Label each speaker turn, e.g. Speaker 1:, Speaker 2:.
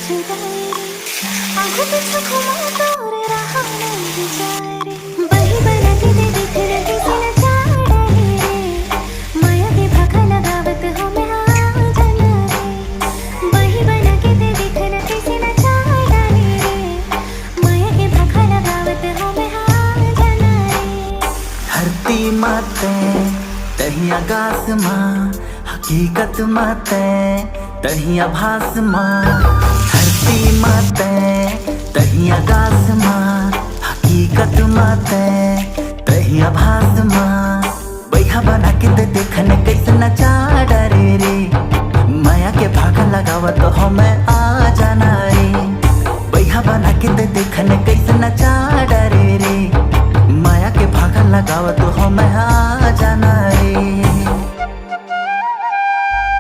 Speaker 1: जुदाई रे, आंखों पे घुमा तोरे रहा नहीं जाए रे, बही बना के दे देख रहे सी न चाड़ाई रे, माया के भाखा लगावत हो मैं आ जाना रे, बही बना के दे देख रहे सी न चाड़ाई रे, माया के भाखा लगावत हो मैं आ जाना रे।
Speaker 2: धरती माते तही आकाश माँ, हकीकत माते तही आभास माँ। धरती माते तही आकाश माँ, हकीकत माते तही आभास माँ। बैहा बना के दे देखने कैसे नचा डरे रे,